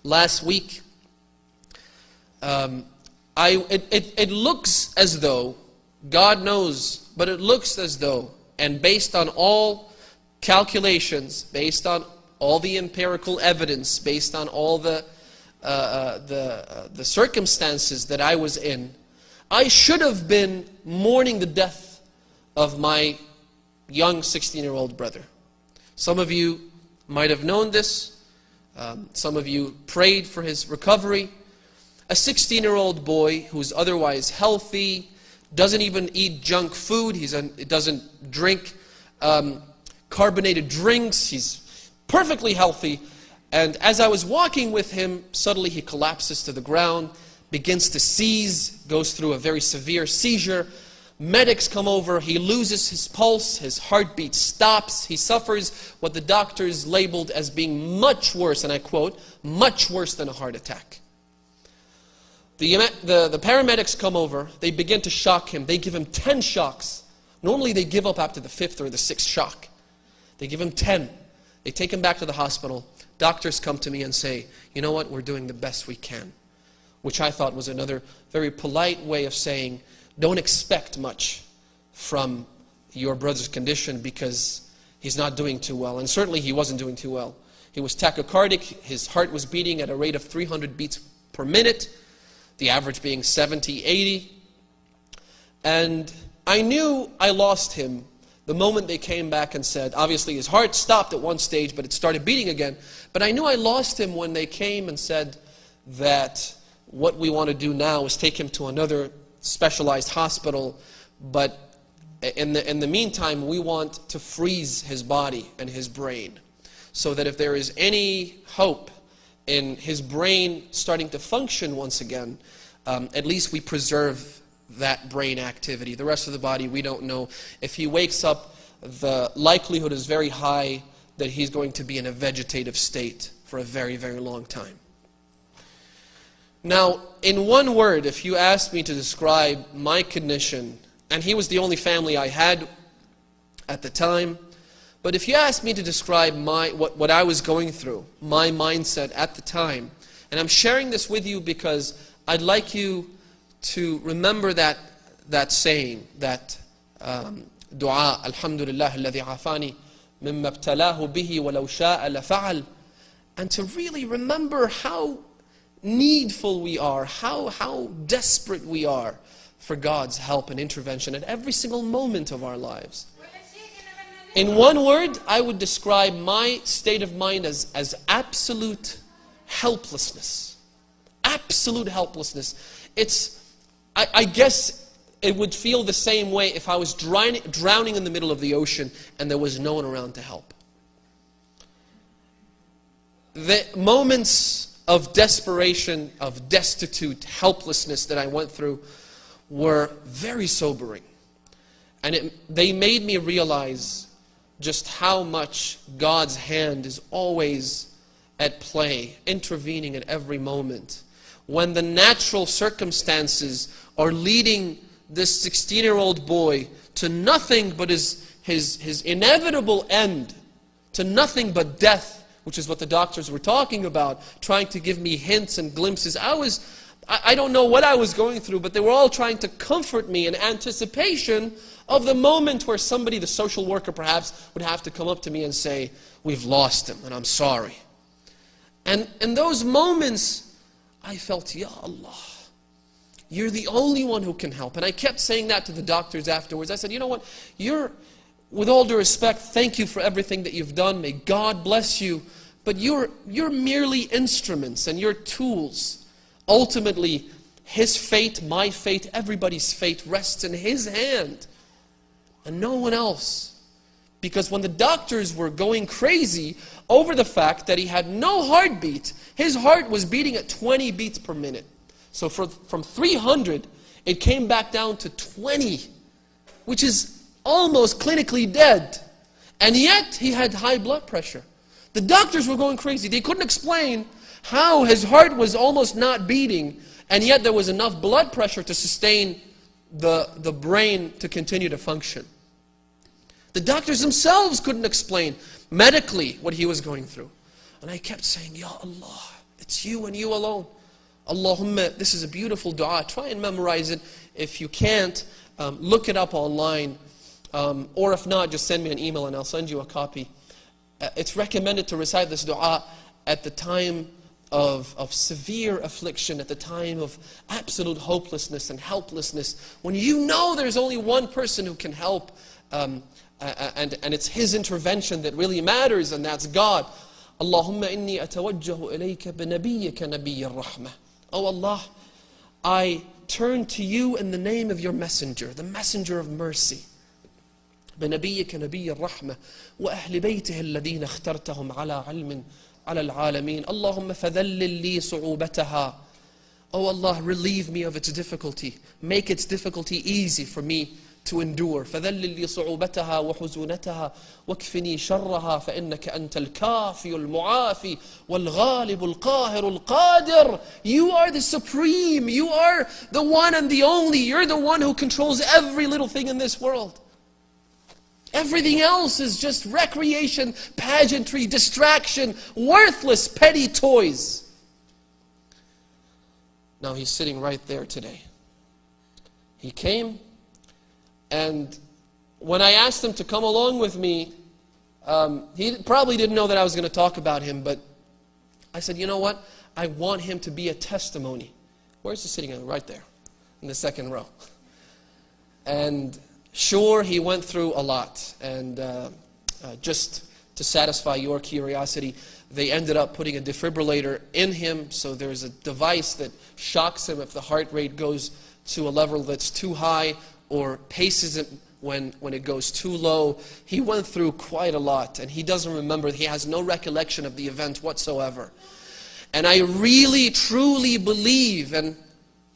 last week, it looks as though, God knows, but it looks as though, and based on all calculations, based on all the empirical evidence, based on all the circumstances that I was in, I should have been mourning the death of my young 16-year-old brother. Some of you might have known this. Some of you prayed for his recovery. A 16-year-old boy who's otherwise healthy, doesn't even eat junk food, he doesn't drink carbonated drinks, he's perfectly healthy. And as I was walking with him, suddenly he collapses to the ground, begins to seize, goes through a very severe seizure. Medics come over, he loses his pulse, his heartbeat stops, he suffers what the doctors labeled as being much worse, and I quote, much worse than a heart attack. The paramedics come over, they begin to shock him, they give him 10 shocks. Normally they give up after the 5th or the 6th shock. They give him 10. They take him back to the hospital. Doctors come to me and say, you know what, we're doing the best we can. Which I thought was another very polite way of saying, don't expect much from your brother's condition because he's not doing too well. And certainly he wasn't doing too well. He was tachycardic, his heart was beating at a rate of 300 beats per minute, the average being 70, 80. And I knew I lost him the moment they came back and said, obviously his heart stopped at one stage, but it started beating again. But I knew I lost him when they came and said that what we want to do now is take him to another specialized hospital, but in the meantime, we want to freeze his body and his brain, so that if there is any hope in his brain starting to function once again, at least we preserve that brain activity. The rest of the body, we don't know. If he wakes up, the likelihood is very high that he's going to be in a vegetative state for a very, very long time. Now, in one word, if you asked me to describe my condition, and he was the only family I had at the time, but if you asked me to describe what I was going through, my mindset at the time, and I'm sharing this with you because I'd like you to remember that saying, that dua, alhamdulillah alladhi afani mimma ibtalahu bihi walau sha'a lafa'al, and to really remember how needful we are, how desperate we are for God's help and intervention at every single moment of our lives. In one word, I would describe my state of mind as absolute helplessness. Absolute helplessness. I guess it would feel the same way if I was drowning in the middle of the ocean and there was no one around to help. The moments of desperation, of destitute helplessness that I went through were very sobering. And they made me realize just how much God's hand is always at play, intervening at every moment. When the natural circumstances are leading this 16-year-old boy to nothing but his inevitable end, to nothing but death, which is what the doctors were talking about, trying to give me hints and glimpses. I don't know what I was going through, but they were all trying to comfort me in anticipation of the moment where somebody, the social worker perhaps, would have to come up to me and say, we've lost him and I'm sorry. And in those moments, I felt, Ya Allah, you're the only one who can help. And I kept saying that to the doctors afterwards. I said, you know what, with all due respect, thank you for everything that you've done. May God bless you. But you're merely instruments and you're tools. Ultimately, his fate, my fate, everybody's fate rests in his hand and no one else. Because when the doctors were going crazy over the fact that he had no heartbeat, his heart was beating at 20 beats per minute. So from 300, it came back down to 20, which is almost clinically dead. And yet, he had high blood pressure. The doctors were going crazy. They couldn't explain how his heart was almost not beating, and yet there was enough blood pressure to sustain the brain to continue to function. The doctors themselves couldn't explain medically what he was going through. And I kept saying, Ya Allah, It's you and you alone. Allahumma, this is a beautiful dua. Try and memorize it. If you can't, look it up online. Or if not, just send me an email and I'll send you a copy. It's recommended to recite this dua at the time of severe affliction, at the time of absolute hopelessness and helplessness, when you know there's only one person who can help, and it's His intervention that really matters, and that's God. Allahumma inni atawajjahu ilayka binabiyyika nabiyya ar-rahmah. Oh Allah, I turn to you in the name of your messenger, the messenger of mercy. بنبيك نبي الرحمة وأهل بيته الذين اخترتهم على علم على العالمين اللهم فذلل لي صعوبتها. Oh Allah, relieve me of its difficulty. Make its difficulty easy for me to endure. فذلل لي صعوبتها وحزونتها واكفني شرها فإنك أنت الكافي المعافي والغالب القاهر القادر. You are the supreme. You are the one and the only. You're the one who controls every little thing in this world. Everything else is just recreation, pageantry, distraction, worthless, petty toys. Now he's sitting right there today. He came, and when I asked him to come along with me, he probably didn't know that I was going to talk about him, but I said, you know what? I want him to be a testimony. Where's he sitting? Right there, in the second row. And sure, he went through a lot, and just to satisfy your curiosity, they ended up putting a defibrillator in him, so there's a device that shocks him if the heart rate goes to a level that's too high, or paces him when it goes too low. He went through quite a lot, and he doesn't remember, he has no recollection of the event whatsoever. And I really, truly believe, and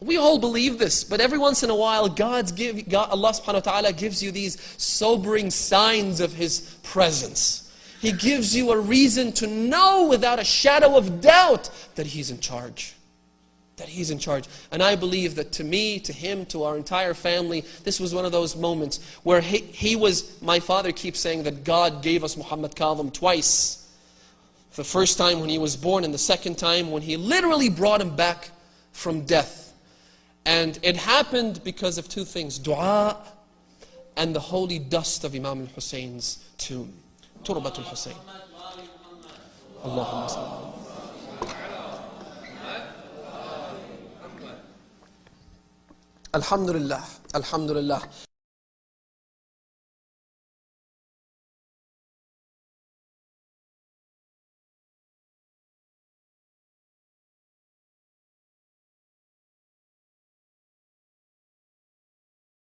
we all believe this, but every once in a while, Allah subhanahu wa ta'ala gives you these sobering signs of His presence. He gives you a reason to know without a shadow of doubt that He's in charge. That He's in charge. And I believe that to me, to him, to our entire family, this was one of those moments where he was, my father keeps saying that God gave us Muhammad Kadhim twice. The first time when he was born, and the second time when He literally brought him back from death. And it happened because of two things: dua and the holy dust of Imam al-Husayn's tomb. Turbat al-Husayn. Allahumma salli. Alhamdulillah. Alhamdulillah.